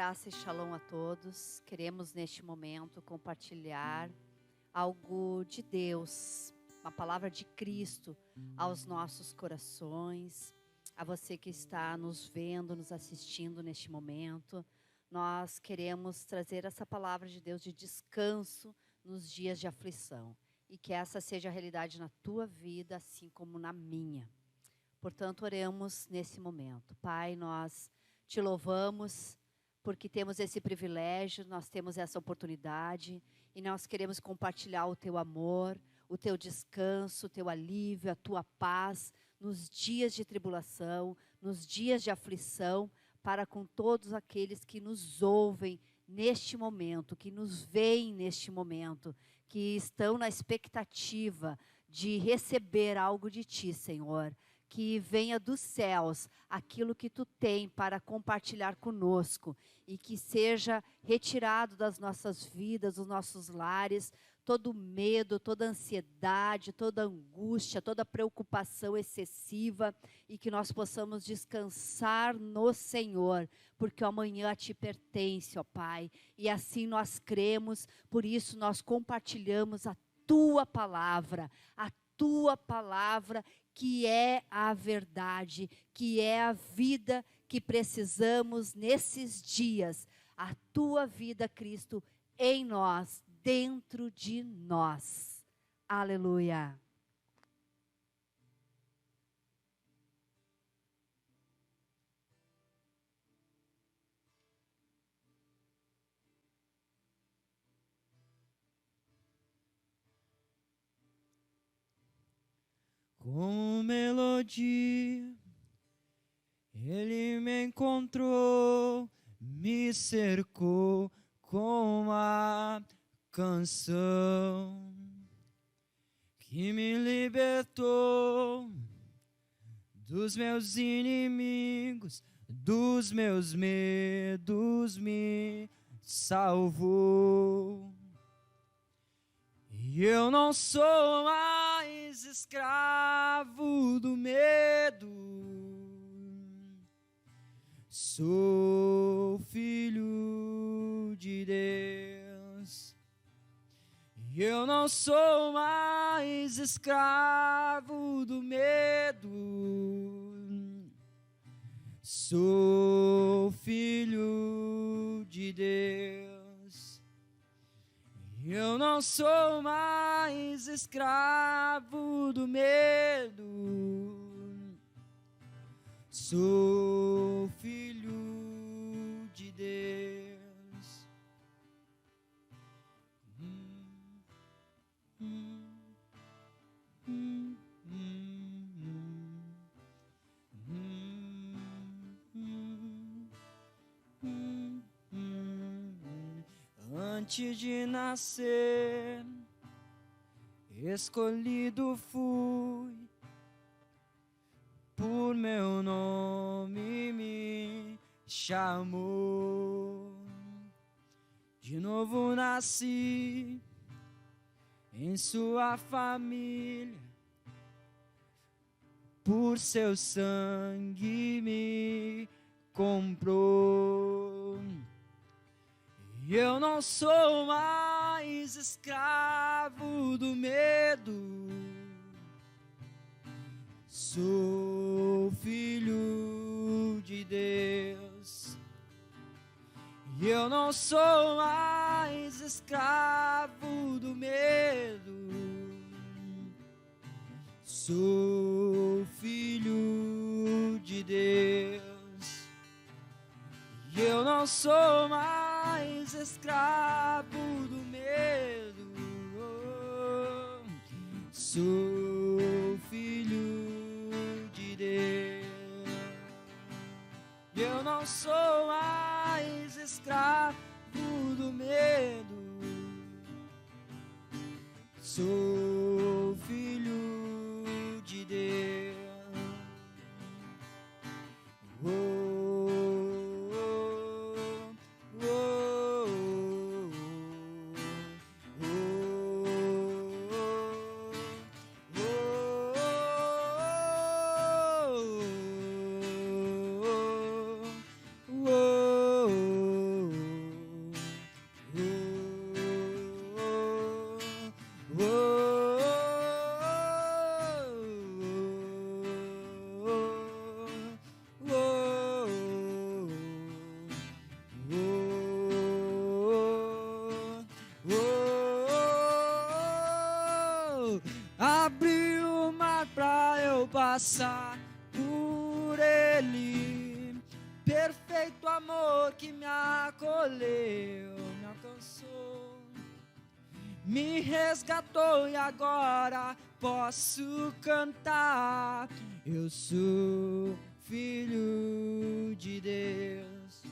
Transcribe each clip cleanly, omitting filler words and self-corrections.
Graça e shalom a todos. Queremos neste momento compartilhar algo de Deus, uma palavra de Cristo aos nossos corações, a você que está nos vendo, nos assistindo neste momento. Nós queremos trazer essa palavra de Deus de descanso nos dias de aflição e que essa seja a realidade na tua vida, assim como na minha. Portanto, oremos nesse momento. Pai, nós te louvamos porque temos esse privilégio, nós temos essa oportunidade e nós queremos compartilhar o teu amor, o teu descanso, o teu alívio, a tua paz nos dias de tribulação, nos dias de aflição, para com todos aqueles que nos ouvem neste momento, que nos veem neste momento, que estão na expectativa de receber algo de ti, Senhor. Que venha dos céus aquilo que tu tem para compartilhar conosco e que seja retirado das nossas vidas, dos nossos lares, todo medo, toda ansiedade, toda angústia, toda preocupação excessiva e que nós possamos descansar no Senhor, porque o amanhã te pertence, ó Pai, e assim nós cremos, por isso nós compartilhamos a tua palavra, que é a verdade, que é a vida que precisamos nesses dias. A tua vida, Cristo, em nós, dentro de nós. Aleluia. Com melodia, ele me encontrou, me cercou com uma canção que me libertou dos meus inimigos, dos meus medos, me salvou. E eu não sou mais escravo do medo, sou filho de Deus. E eu não sou mais escravo do medo, sou filho de Deus. Eu não sou mais escravo do medo, sou filho de Deus. Antes de nascer, escolhido fui, por meu nome me chamou. De novo nasci em sua família, por seu sangue me comprou. E eu não sou mais escravo do medo, sou filho de Deus. E eu não sou mais escravo do medo, sou filho de Deus. E eu não sou mais escravo do medo, sou filho de Deus. E eu não sou mais escravo do medo, sou filho de Deus. passar por ele. Perfeito amor que me acolheu, me alcançou, me resgatou e agora posso cantar. Eu sou filho de Deus.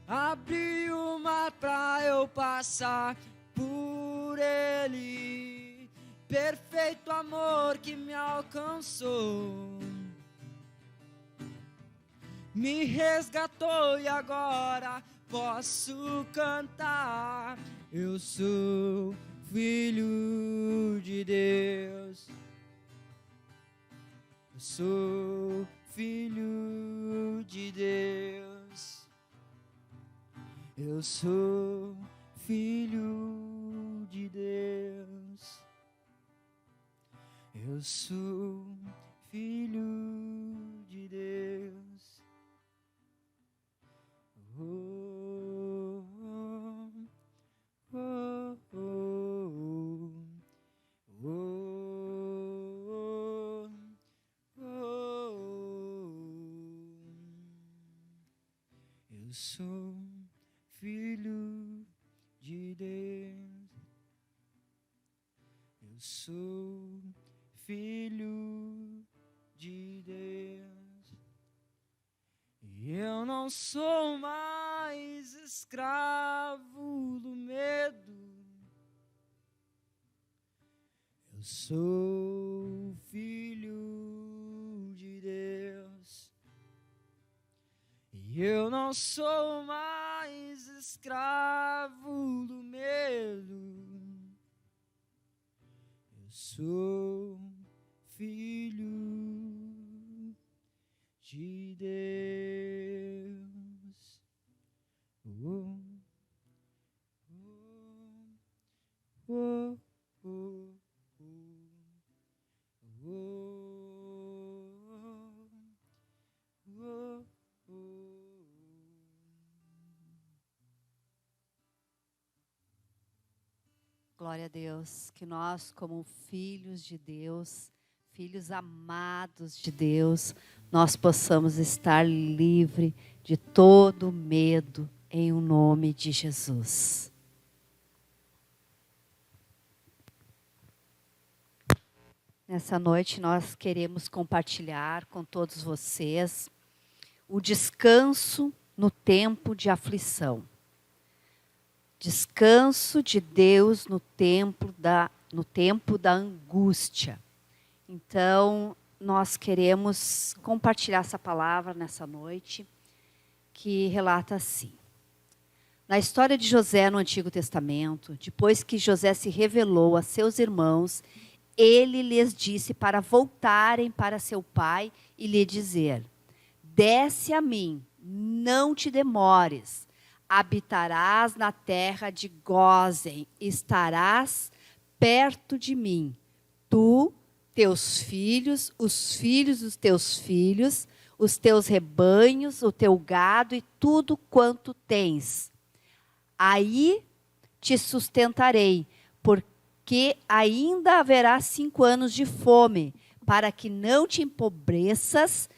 Abri o mar pra eu passar por ele. Perfeito amor que me alcançou, me resgatou e agora posso cantar. Eu sou filho de Deus. Eu sou filho de Deus. Eu sou filho de Deus. Eu sou filho de Deus. Oh, oh, oh, oh, oh, oh. Eu sou filho de Deus. Eu sou filho de Deus. E eu não sou mais escravo do medo. Eu sou filho de Deus. E eu não sou mais escravo do medo. Eu sou filho de Deus. Oh, oh, oh, oh, oh, oh. Glória a Deus, que nós, como filhos de Deus, filhos amados de Deus, nós possamos estar livre de todo medo em o nome de Jesus. Nessa noite nós queremos compartilhar com todos vocês o descanso no tempo de aflição. Descanso de Deus no tempo da angústia. Então, nós queremos compartilhar essa palavra nessa noite, que relata assim. Na história de José no Antigo Testamento, depois que José se revelou a seus irmãos, ele lhes disse para voltarem para seu pai e lhe dizer: desce a mim, não te demores. Habitarás na terra de Gósen, estarás perto de mim, tu, teus filhos, os filhos dos teus filhos, os teus rebanhos, o teu gado e tudo quanto tens. Aí te sustentarei, porque ainda haverá 5 anos de fome, para que não te empobreças,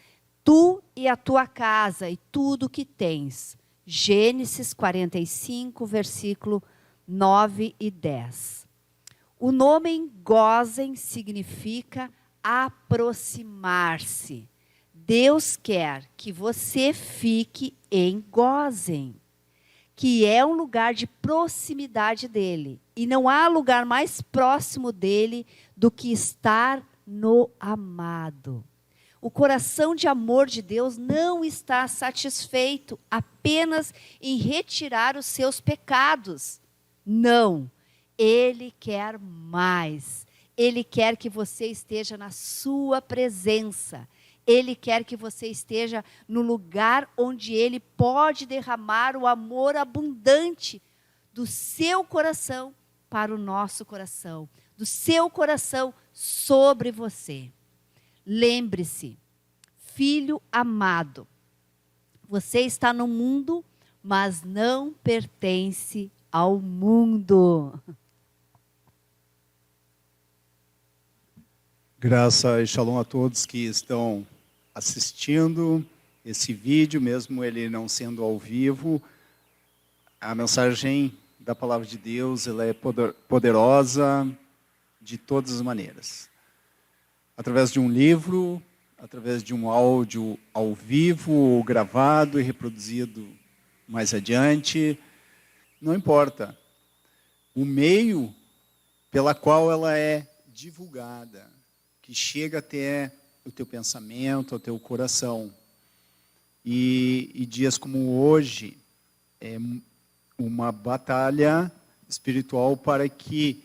tu e a tua casa e tudo que tens. Gênesis 45, versículo 9 e 10. O nome Gósen significa aproximar-se. Deus quer que você fique em Gósen, que é um lugar de proximidade dele. E não há lugar mais próximo dele do que estar no amado. O coração de amor de Deus não está satisfeito apenas em retirar os seus pecados. Não, Ele quer mais. Ele quer que você esteja na sua presença. Ele quer que você esteja no lugar onde Ele pode derramar o amor abundante do seu coração para o nosso coração, do seu coração sobre você. Lembre-se, filho amado, você está no mundo, mas não pertence ao mundo. Graça e shalom a todos que estão assistindo esse vídeo, mesmo ele não sendo ao vivo. A mensagem da palavra de Deus, ela é poderosa de todas as maneiras. Através de um livro, através de um áudio ao vivo, gravado e reproduzido mais adiante, não importa. O meio pela qual ela é divulgada, que chega até o teu pensamento, ao teu coração. E dias como hoje, é uma batalha espiritual para que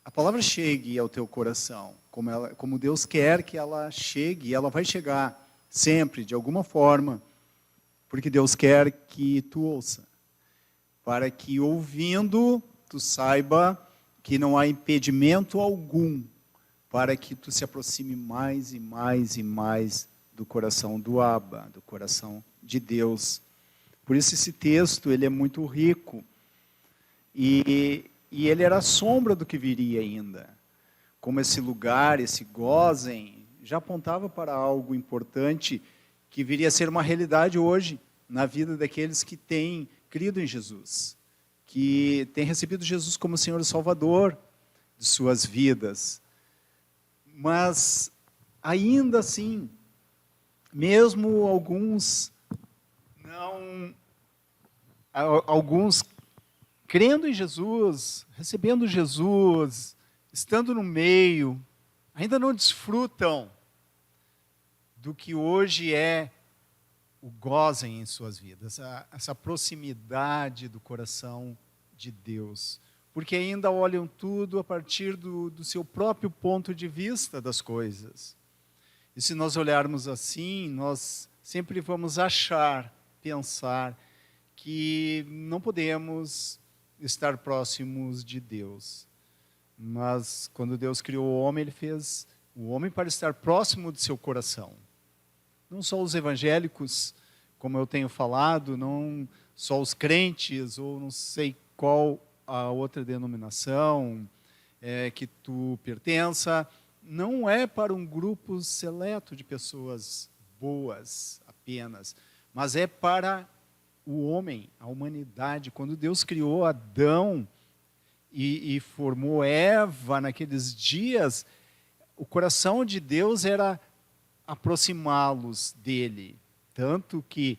a palavra chegue ao teu coração, como Deus quer que ela chegue, e ela vai chegar sempre, de alguma forma, porque Deus quer que tu ouça, para que ouvindo, tu saiba que não há impedimento algum para que tu se aproxime mais e mais e mais do coração do Abba, do coração de Deus. Por isso esse texto, ele é muito rico. E ele era a sombra do que viria ainda. Como esse lugar, esse Gósen, já apontava para algo importante que viria a ser uma realidade hoje na vida daqueles que têm crido em Jesus, que têm recebido Jesus como Senhor e Salvador de suas vidas. Mas, ainda assim, mesmo alguns crendo em Jesus, recebendo Jesus, estando no meio, ainda não desfrutam do que hoje é o Gósen em suas vidas, essa proximidade do coração de Deus. Porque ainda olham tudo a partir do seu próprio ponto de vista das coisas. E se nós olharmos assim, nós sempre vamos pensar que não podemos estar próximos de Deus. Mas quando Deus criou o homem, Ele fez o homem para estar próximo do seu coração. Não só os evangélicos, como eu tenho falado, não só os crentes, ou não sei qual a outra denominação que tu pertença, não é para um grupo seleto de pessoas boas apenas, mas é para o homem, a humanidade. Quando Deus criou Adão e formou Eva naqueles dias, o coração de Deus era aproximá-los dele, tanto que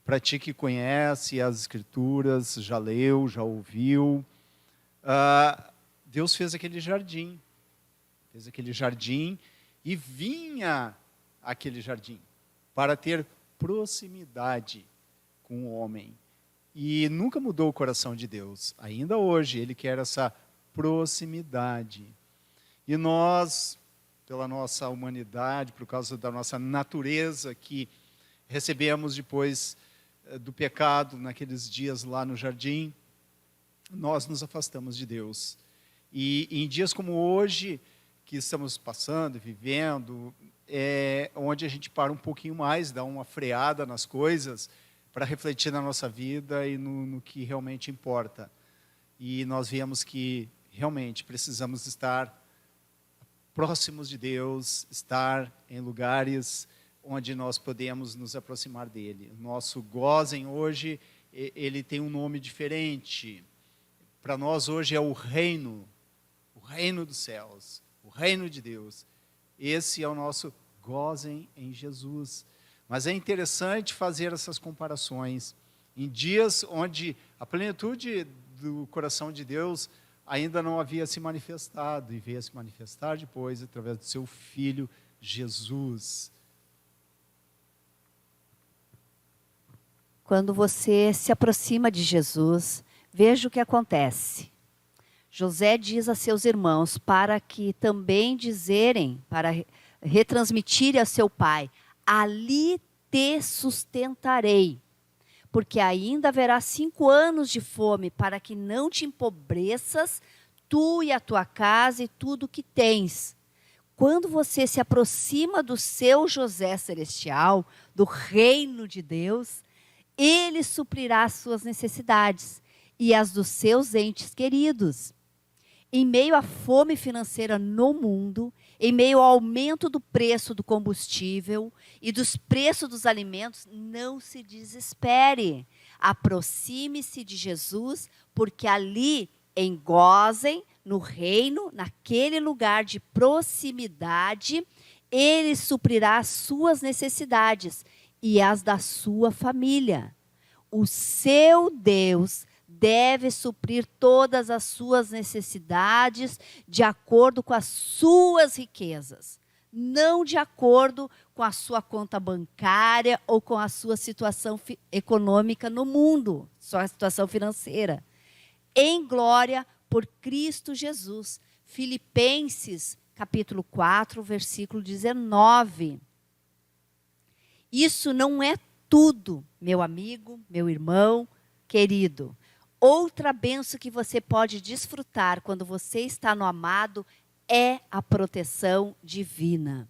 para ti que conhece as Escrituras, já leu, já ouviu, Deus fez aquele jardim e vinha aquele jardim para ter proximidade com o homem. E nunca mudou o coração de Deus, ainda hoje Ele quer essa proximidade. E nós, pela nossa humanidade, por causa da nossa natureza que recebemos depois do pecado, naqueles dias lá no jardim, nós nos afastamos de Deus. E em dias como hoje, que estamos passando, vivendo, onde a gente para um pouquinho mais, dá uma freada nas coisas, para refletir na nossa vida e no que realmente importa. E nós vemos que realmente precisamos estar próximos de Deus, estar em lugares onde nós podemos nos aproximar dele. O nosso Gósen hoje, ele tem um nome diferente. Para nós hoje é o reino dos céus, o reino de Deus. Esse é o nosso Gósen em Jesus. Mas é interessante fazer essas comparações em dias onde a plenitude do coração de Deus ainda não havia se manifestado, e veio a se manifestar depois através do seu Filho Jesus. Quando você se aproxima de Jesus, veja o que acontece. José diz a seus irmãos para que também dizerem, para retransmitirem a seu pai: ali te sustentarei, porque ainda haverá 5 anos de fome, para que não te empobreças, tu e a tua casa e tudo o que tens. Quando você se aproxima do seu José celestial, do reino de Deus, ele suprirá as suas necessidades e as dos seus entes queridos. em meio à fome financeira no mundo, em meio ao aumento do preço do combustível e dos preços dos alimentos, não se desespere. Aproxime-se de Jesus, porque ali em Gósen, no reino, naquele lugar de proximidade, Ele suprirá as suas necessidades e as da sua família. O seu Deus deve suprir todas as suas necessidades de acordo com as suas riquezas, não de acordo com a sua conta bancária ou com a sua situação econômica no mundo, sua situação financeira. Em glória por Cristo Jesus. Filipenses, capítulo 4, versículo 19. Isso não é tudo, meu amigo, meu irmão, querido. Outra bênção que você pode desfrutar quando você está no amado é a proteção divina.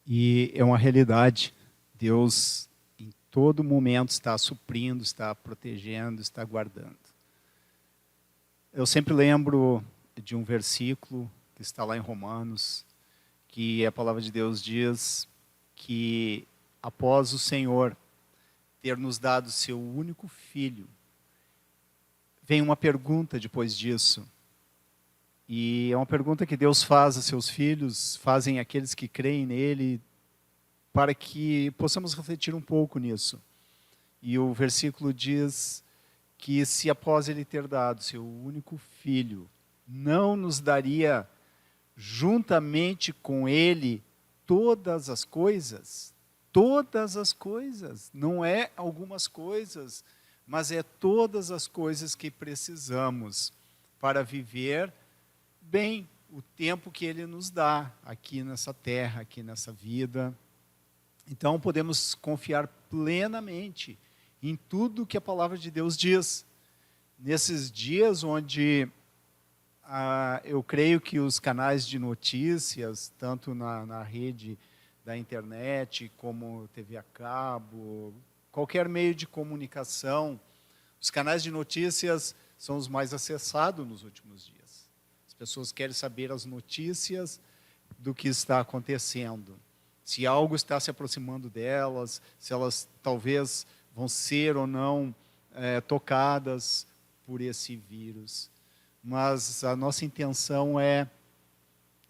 E é uma realidade. Deus, em todo momento, está suprindo, está protegendo, está guardando. Eu sempre lembro de um versículo que está lá em Romanos, que a palavra de Deus diz que após o Senhor ter nos dado seu único filho, vem uma pergunta depois disso. E é uma pergunta que Deus faz a seus filhos, fazem aqueles que creem nele, para que possamos refletir um pouco nisso. E o versículo diz que se após ele ter dado seu único filho, não nos daria juntamente com ele todas as coisas? Todas as coisas, não é algumas coisas, mas é todas as coisas que precisamos para viver bem o tempo que Ele nos dá aqui nessa terra, aqui nessa vida. Então podemos confiar plenamente em tudo que a palavra de Deus diz. Nesses dias onde eu creio que os canais de notícias, tanto na rede da internet, como TV a cabo, qualquer meio de comunicação, os canais de notícias são os mais acessados nos últimos dias. As pessoas querem saber as notícias do que está acontecendo, se algo está se aproximando delas, se elas talvez vão ser ou não tocadas por esse vírus. Mas a nossa intenção é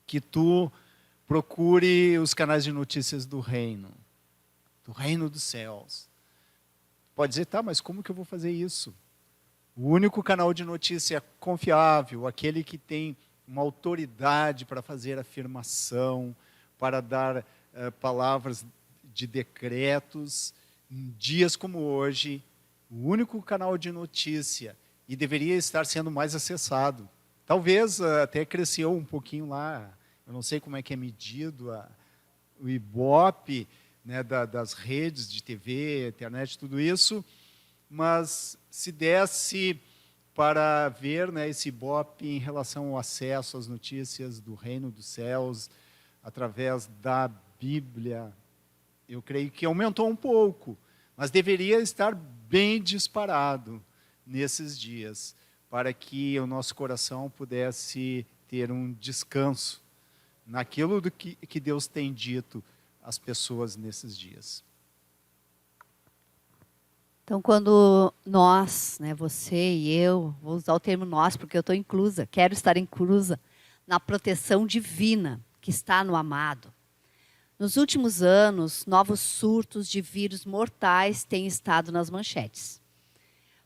que tu procure os canais de notícias do reino dos céus. Pode dizer, tá, mas como que eu vou fazer isso? O único canal de notícia confiável, aquele que tem uma autoridade para fazer afirmação, para dar palavras de decretos, em dias como hoje, o único canal de notícia, e deveria estar sendo mais acessado. Talvez até cresceu um pouquinho lá. Eu não sei como é que é medido o Ibope, né, das redes de TV, internet, tudo isso, mas se desse para ver, né, esse Ibope em relação ao acesso às notícias do reino dos céus, através da Bíblia, eu creio que aumentou um pouco, mas deveria estar bem disparado nesses dias, para que o nosso coração pudesse ter um descanso naquilo do que Deus tem dito às pessoas nesses dias. Então, quando nós, né, você e eu, vou usar o termo nós porque eu estou inclusa, quero estar inclusa na proteção divina que está no amado. Nos últimos anos, novos surtos de vírus mortais têm estado nas manchetes.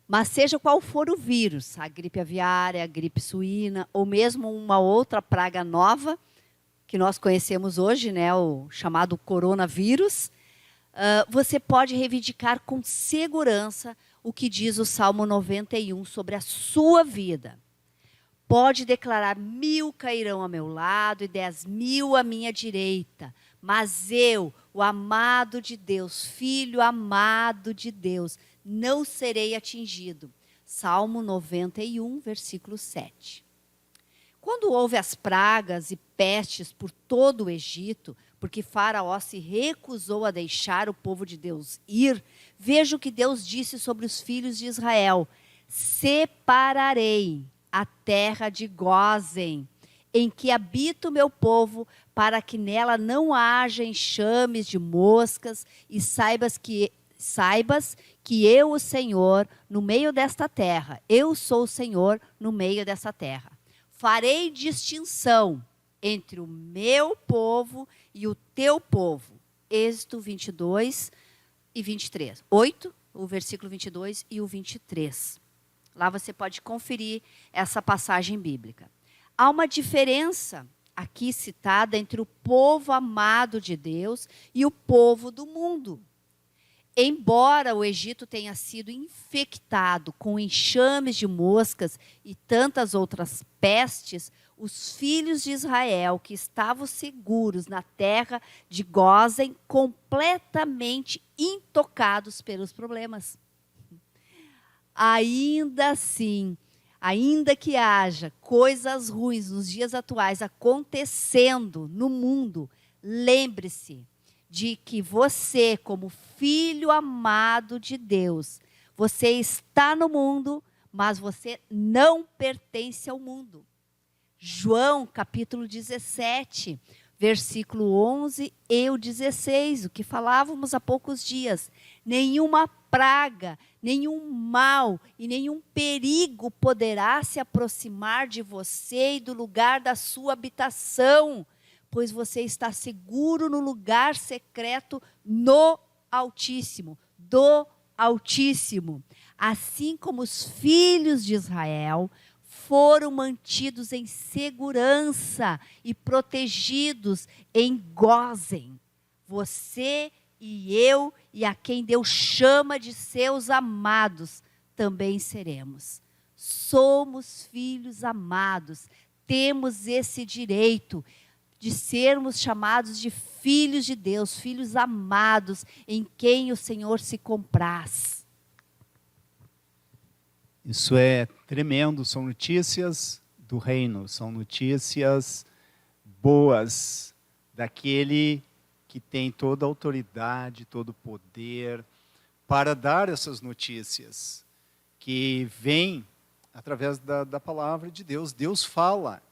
Mas seja qual for o vírus, a gripe aviária, a gripe suína, ou mesmo uma outra praga nova, que nós conhecemos hoje, né, o chamado coronavírus, você pode reivindicar com segurança o que diz o Salmo 91 sobre a sua vida. Pode declarar: 1000 cairão ao meu lado e 10.000 à minha direita, mas eu, o amado de Deus, filho amado de Deus, não serei atingido. Salmo 91, versículo 7. Quando houve as pragas e pestes por todo o Egito, porque Faraó se recusou a deixar o povo de Deus ir, veja o que Deus disse sobre os filhos de Israel: separarei a terra de Gósen, em que habita o meu povo, para que nela não haja enxames de moscas, e saibas que eu, o Senhor, no meio desta terra, eu sou o Senhor no meio dessa terra. Farei distinção entre o meu povo e o teu povo. Êxodo 22 e 23. 8, o versículo 22 e o 23. Lá você pode conferir essa passagem bíblica. Há uma diferença aqui citada entre o povo amado de Deus e o povo do mundo. Embora o Egito tenha sido infectado com enxames de moscas e tantas outras pestes, os filhos de Israel, que estavam seguros na terra de Gósen, completamente intocados pelos problemas. Ainda assim, ainda que haja coisas ruins nos dias atuais acontecendo no mundo, lembre-se de que você, como filho amado de Deus, você está no mundo, mas você não pertence ao mundo. João, capítulo 17, versículo 11 e o 16, o que falávamos há poucos dias. Nenhuma praga, nenhum mal e nenhum perigo poderá se aproximar de você e do lugar da sua habitação, pois você está seguro no lugar secreto no Altíssimo, do Altíssimo. Assim como os filhos de Israel foram mantidos em segurança e protegidos em Gósen, você e eu e a quem Deus chama de seus amados, também seremos. Somos filhos amados, temos esse direito de sermos chamados de filhos de Deus, filhos amados, em quem o Senhor se compraz. Isso é tremendo, são notícias do reino, são notícias boas daquele que tem toda a autoridade, todo o poder para dar essas notícias, que vêm através da palavra de Deus. Deus fala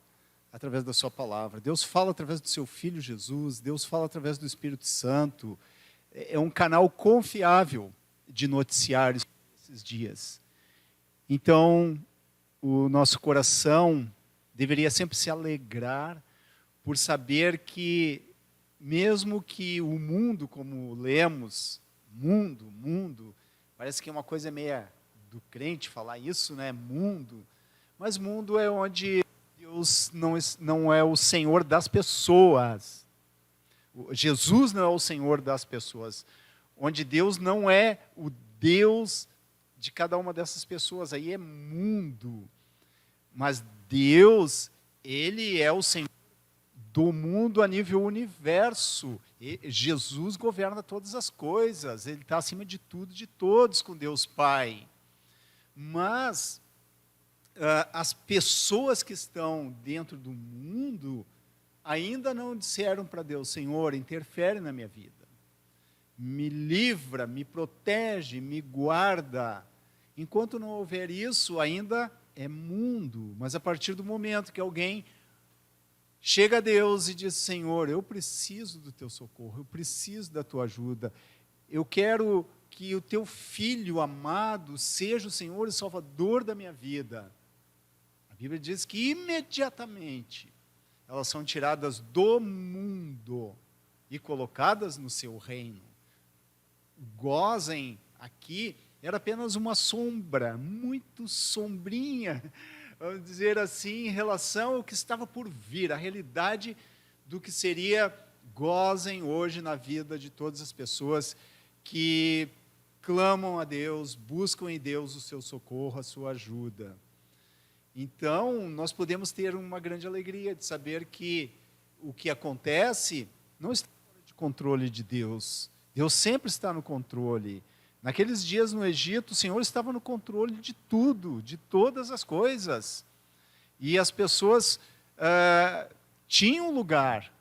através da sua palavra, Deus fala através do seu Filho Jesus, Deus fala através do Espírito Santo. É um canal confiável de noticiários esses dias. Então, o nosso coração deveria sempre se alegrar por saber que, mesmo que o mundo, como lemos, mundo, parece que é uma coisa meia do crente falar isso, né? Mundo. Mas mundo é onde Deus não é o Senhor das pessoas. Jesus não é o Senhor das pessoas. Onde Deus não é o Deus de cada uma dessas pessoas. Aí é mundo. Mas Deus, Ele é o Senhor do mundo a nível universo. Jesus governa todas as coisas. Ele está acima de tudo, de todos, com Deus Pai. Mas as pessoas que estão dentro do mundo ainda não disseram para Deus: Senhor, interfere na minha vida. Me livra, me protege, me guarda. Enquanto não houver isso, ainda é mundo. Mas a partir do momento que alguém chega a Deus e diz: Senhor, eu preciso do teu socorro, eu preciso da tua ajuda, eu quero que o teu Filho amado seja o Senhor e Salvador da minha vida. A Bíblia diz que imediatamente elas são tiradas do mundo e colocadas no seu reino. Gósen aqui era apenas uma sombra, muito sombrinha, vamos dizer assim, em relação ao que estava por vir, a realidade do que seria Gósen hoje na vida de todas as pessoas que clamam a Deus, buscam em Deus o seu socorro, a sua ajuda. Então, nós podemos ter uma grande alegria de saber que o que acontece não está fora de controle de Deus. Deus sempre está no controle. Naqueles dias no Egito, o Senhor estava no controle de tudo, de todas as coisas. E as pessoas tinham lugar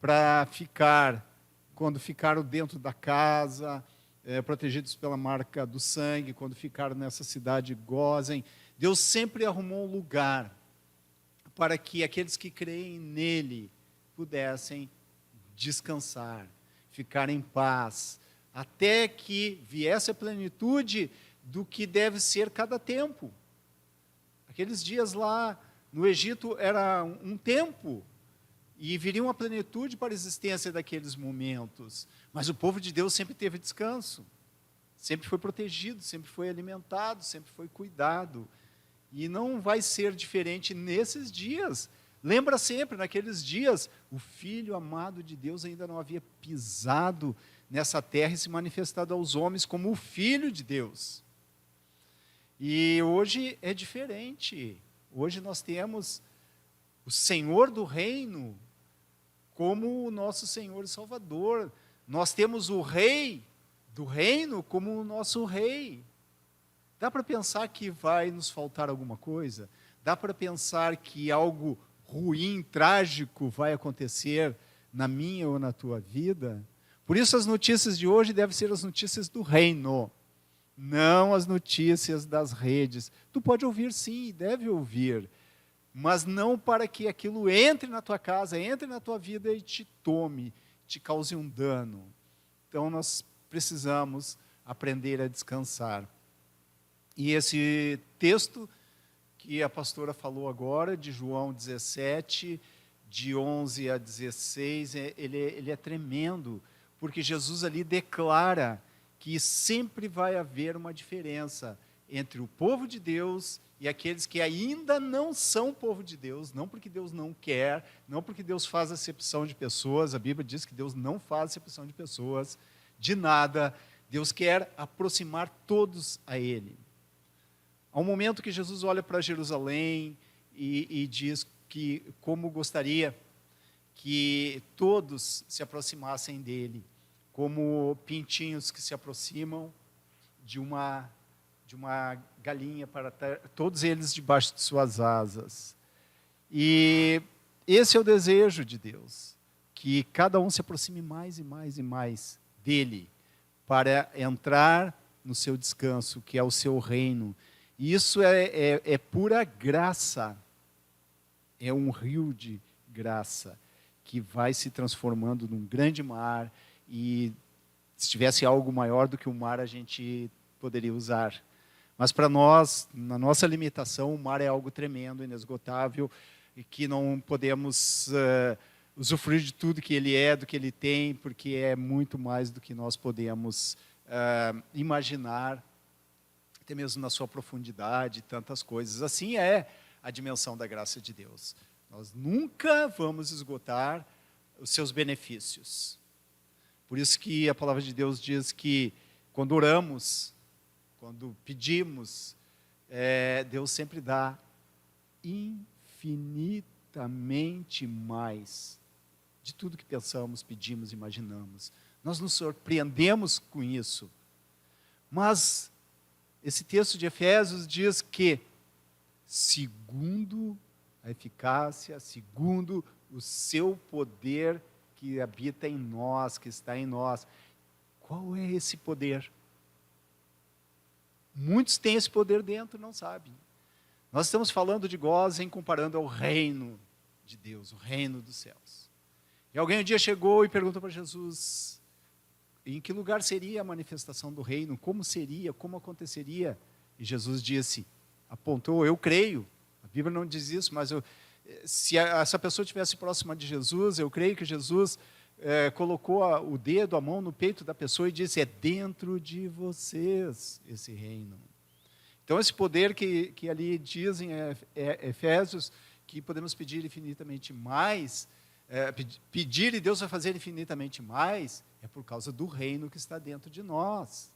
para ficar, quando ficaram dentro da casa, protegidos pela marca do sangue, quando ficaram nessa cidade, gozem. Deus sempre arrumou um lugar para que aqueles que creem nele pudessem descansar, ficar em paz, até que viesse a plenitude do que deve ser cada tempo. Aqueles dias lá no Egito era um tempo, e viria uma plenitude para a existência daqueles momentos. Mas o povo de Deus sempre teve descanso, sempre foi protegido, sempre foi alimentado, sempre foi cuidado. E não vai ser diferente nesses dias. Lembra sempre, naqueles dias, o Filho amado de Deus ainda não havia pisado nessa terra e se manifestado aos homens como o Filho de Deus. E hoje é diferente. Hoje nós temos o Senhor do reino como o nosso Senhor e Salvador. Nós temos o Rei do reino como o nosso Rei. Dá para pensar que vai nos faltar alguma coisa? Dá para pensar que algo ruim, trágico vai acontecer na minha ou na tua vida? Por isso as notícias de hoje devem ser as notícias do reino, não as notícias das redes. Tu pode ouvir sim, deve ouvir, mas não para que aquilo entre na tua casa, entre na tua vida e te tome, te cause um dano. Então nós precisamos aprender a descansar. E esse texto que a pastora falou agora, de João 17, de 11 a 16, ele é tremendo, porque Jesus ali declara que sempre vai haver uma diferença entre o povo de Deus e aqueles que ainda não são povo de Deus, não porque Deus não quer, não porque Deus faz acepção de pessoas. A Bíblia diz que Deus não faz acepção de pessoas, de nada. Deus quer aproximar todos a Ele. Há um momento que Jesus olha para Jerusalém e diz que como gostaria que todos se aproximassem dele, como pintinhos que se aproximam de uma galinha, para ter todos eles debaixo de suas asas. E esse é o desejo de Deus, que cada um se aproxime mais e mais e mais dele, para entrar no seu descanso, que é o seu reino. E isso é pura graça, é um rio de graça, que vai se transformando num grande mar, e se tivesse algo maior do que o mar, a gente poderia usar. Mas para nós, na nossa limitação, o mar é algo tremendo, inesgotável, e que não podemos usufruir de tudo que ele é, do que ele tem, porque é muito mais do que nós podemos imaginar, até mesmo na sua profundidade, tantas coisas. Assim é a dimensão da graça de Deus. Nós nunca vamos esgotar os seus benefícios. Por isso que a palavra de Deus diz que quando oramos, quando pedimos, Deus sempre dá infinitamente mais de tudo que pensamos, pedimos, imaginamos. Nós nos surpreendemos com isso. Mas esse texto de Efésios diz que, segundo a eficácia, segundo o seu poder que habita em nós, que está em nós. Qual é esse poder? Muitos têm esse poder dentro e não sabem. Nós estamos falando de gozem comparando ao reino de Deus, o reino dos céus. E alguém um dia chegou e perguntou para Jesus: em que lugar seria a manifestação do reino? Como seria? Como aconteceria? E Jesus disse, apontou, eu creio. A Bíblia não diz isso, mas se essa pessoa estivesse próxima de Jesus, eu creio que Jesus colocou o dedo, a mão no peito da pessoa e disse, é dentro de vocês esse reino. Então esse poder que ali dizem Efésios, que podemos pedir infinitamente mais, pedir e Deus vai fazer infinitamente mais, é por causa do reino que está dentro de nós.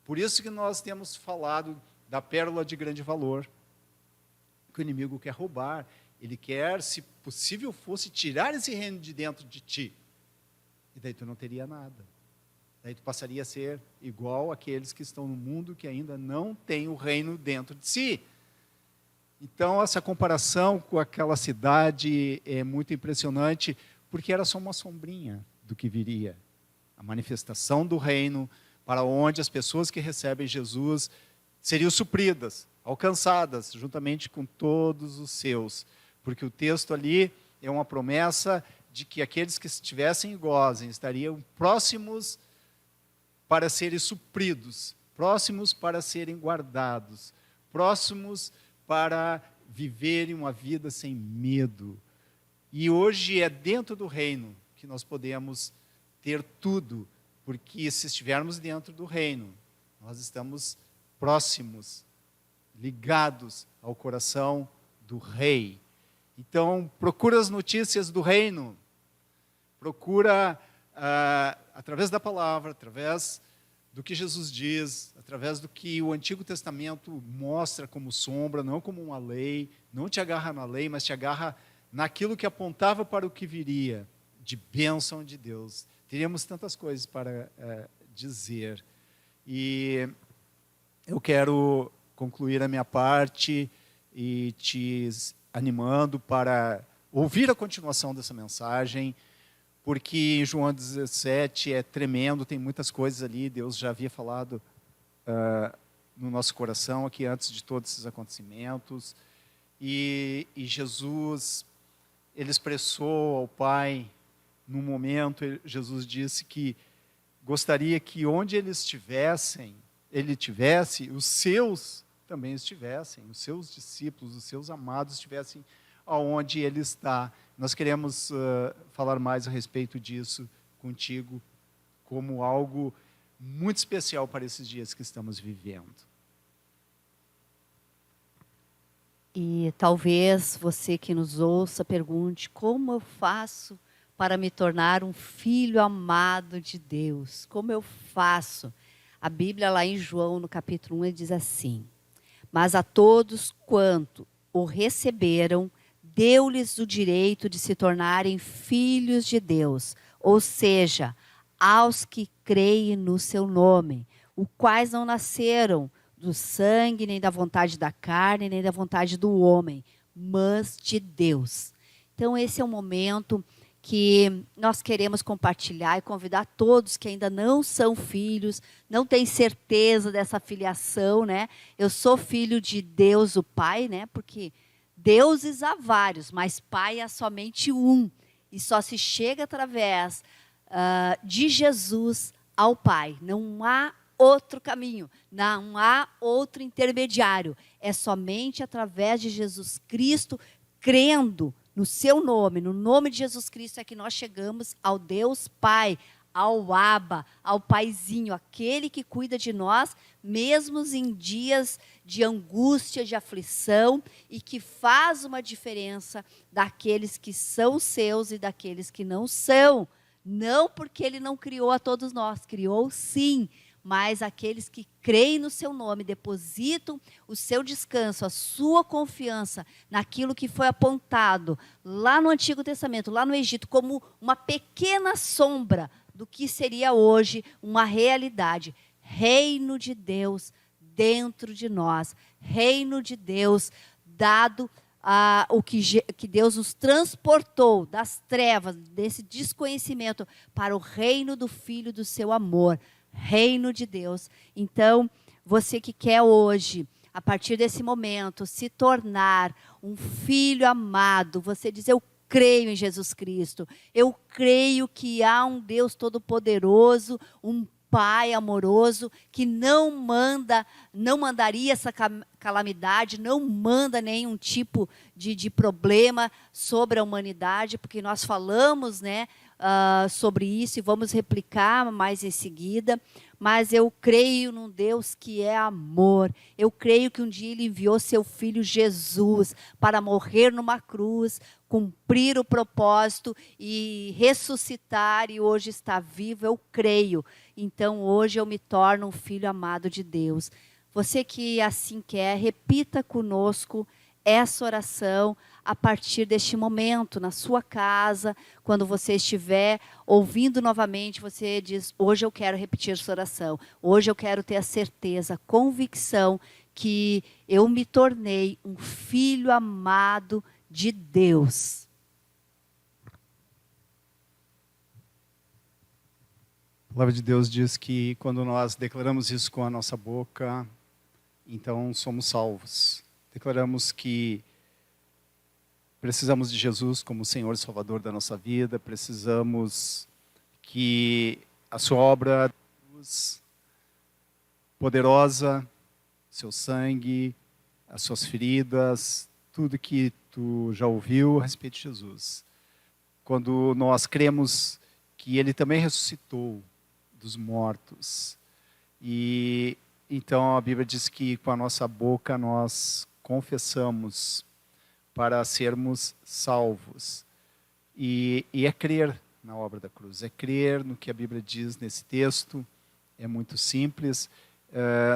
Por isso que nós temos falado da pérola de grande valor, que o inimigo quer roubar. Ele quer, se possível fosse, tirar esse reino de dentro de ti. E daí tu não teria nada. Daí tu passaria a ser igual àqueles que estão no mundo que ainda não têm o reino dentro de si. Então, essa comparação com aquela cidade é muito impressionante, porque era só uma sombrinha do que viria. A manifestação do reino para onde as pessoas que recebem Jesus seriam supridas, alcançadas, juntamente com todos os seus. Porque o texto ali é uma promessa de que aqueles que estivessem em Gósen estariam próximos para serem supridos, próximos para serem guardados, próximos para viverem uma vida sem medo. E hoje é dentro do reino que nós podemos ter tudo, porque se estivermos dentro do reino, nós estamos próximos, ligados ao coração do rei. Então, procura as notícias do reino, procura através da palavra, através do que Jesus diz, através do que o Antigo Testamento mostra como sombra, não como uma lei, não te agarra na lei, mas te agarra naquilo que apontava para o que viria, de bênção de Deus. Teríamos tantas coisas para dizer. E eu quero concluir a minha parte e te animando para ouvir a continuação dessa mensagem, porque em João 17 é tremendo, tem muitas coisas ali, Deus já havia falado no nosso coração aqui antes de todos esses acontecimentos, e Jesus, ele expressou ao Pai, num momento, Jesus disse que gostaria que onde ele tivesse, os seus também estivessem, os seus discípulos, os seus amados estivessem aonde ele está. Nós queremos falar mais a respeito disso contigo, como algo muito especial para esses dias que estamos vivendo. E talvez você que nos ouça pergunte: como eu faço para me tornar um filho amado de Deus? Como eu faço? A Bíblia lá em João, no capítulo 1, ele diz assim: mas a todos quanto o receberam, deu-lhes o direito de se tornarem filhos de Deus, ou seja, aos que creem no seu nome, os quais não nasceram do sangue, nem da vontade da carne, nem da vontade do homem, mas de Deus. Então esse é um momento que nós queremos compartilhar e convidar todos que ainda não são filhos, não têm certeza dessa filiação, né? Eu sou filho de Deus, o Pai, né? Porque deuses há vários, mas Pai há somente um. E só se chega através de Jesus ao Pai. Não há outro caminho, não há outro intermediário. É somente através de Jesus Cristo, crendo no seu nome, no nome de Jesus Cristo, é que nós chegamos ao Deus Pai, ao Abba, ao Paizinho, aquele que cuida de nós, mesmo em dias de angústia, de aflição, e que faz uma diferença daqueles que são seus e daqueles que não são. Não porque ele não criou a todos nós, criou sim, mas aqueles que creem no seu nome, depositam o seu descanso, a sua confiança naquilo que foi apontado lá no Antigo Testamento, lá no Egito, como uma pequena sombra do que seria hoje uma realidade. Reino de Deus dentro de nós, reino de Deus dado o que Deus nos transportou das trevas, desse desconhecimento, para o reino do Filho do seu amor. Reino de Deus. Então, você que quer hoje, a partir desse momento, se tornar um filho amado, você diz: eu creio em Jesus Cristo, eu creio que há um Deus todo-poderoso, um Pai amoroso, que não mandaria essa calamidade, não manda nenhum tipo de problema sobre a humanidade, porque nós falamos, né, sobre isso e vamos replicar mais em seguida. Mas eu creio num Deus que é amor. Eu creio que um dia Ele enviou seu Filho Jesus para morrer numa cruz, cumprir o propósito e ressuscitar, e hoje está vivo. Eu creio. Então hoje eu me torno um filho amado de Deus. Você que assim quer, repita conosco essa oração a partir deste momento, na sua casa, quando você estiver ouvindo novamente, você diz: hoje eu quero repetir essa oração, hoje eu quero ter a certeza, a convicção que eu me tornei um filho amado de Deus. palavra de Deus diz que quando nós declaramos isso com a nossa boca, então somos salvos. Declaramos que precisamos de Jesus como Senhor e Salvador da nossa vida, precisamos que a sua obra poderosa, seu sangue, as suas feridas, tudo que tu já ouviu a respeito de Jesus. Quando nós cremos que ele também ressuscitou dos mortos. E então a Bíblia diz que com a nossa boca nós confessamos para sermos salvos. E é crer na obra da cruz, é crer no que a Bíblia diz nesse texto. É muito simples.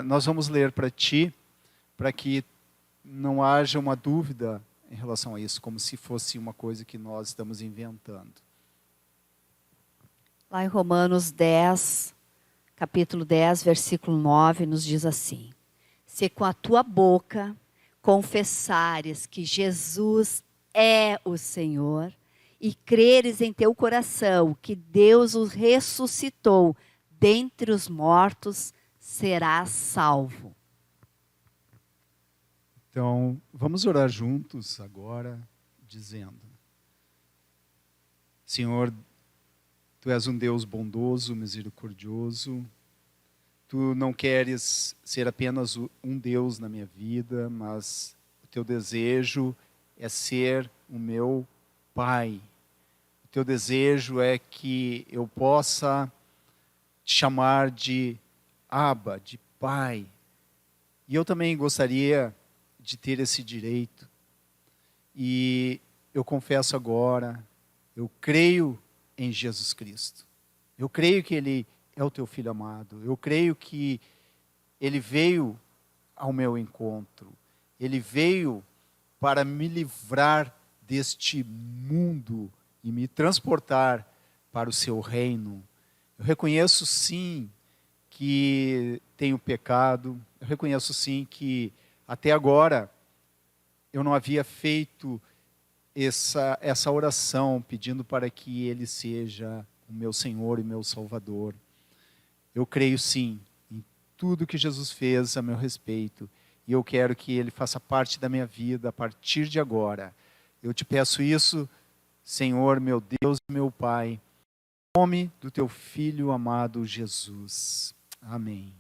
Nós vamos ler para ti, para que não haja uma dúvida em relação a isso, como se fosse uma coisa que nós estamos inventando. Lá em Romanos 10, capítulo 10, versículo 9, nos diz assim: se com a tua boca confessares que Jesus é o Senhor e creres em teu coração que Deus o ressuscitou dentre os mortos, serás salvo. Então, vamos orar juntos agora, dizendo: Senhor, Tu és um Deus bondoso, misericordioso. Tu não queres ser apenas um Deus na minha vida, mas o Teu desejo é ser o meu Pai. O Teu desejo é que eu possa te chamar de Abba, de Pai. E eu também gostaria de ter esse direito. E eu confesso agora, eu creio em Jesus Cristo. Eu creio que Ele é o Teu Filho amado. Eu creio que Ele veio ao meu encontro. Ele veio para me livrar deste mundo e me transportar para o Seu reino. Eu reconheço sim que tenho pecado. Eu reconheço sim que até agora eu não havia feito essa oração pedindo para que Ele seja o meu Senhor e meu Salvador. Eu creio sim em tudo que Jesus fez a meu respeito e eu quero que Ele faça parte da minha vida a partir de agora. Eu te peço isso, Senhor, meu Deus e meu Pai, em nome do Teu Filho amado Jesus. Amém.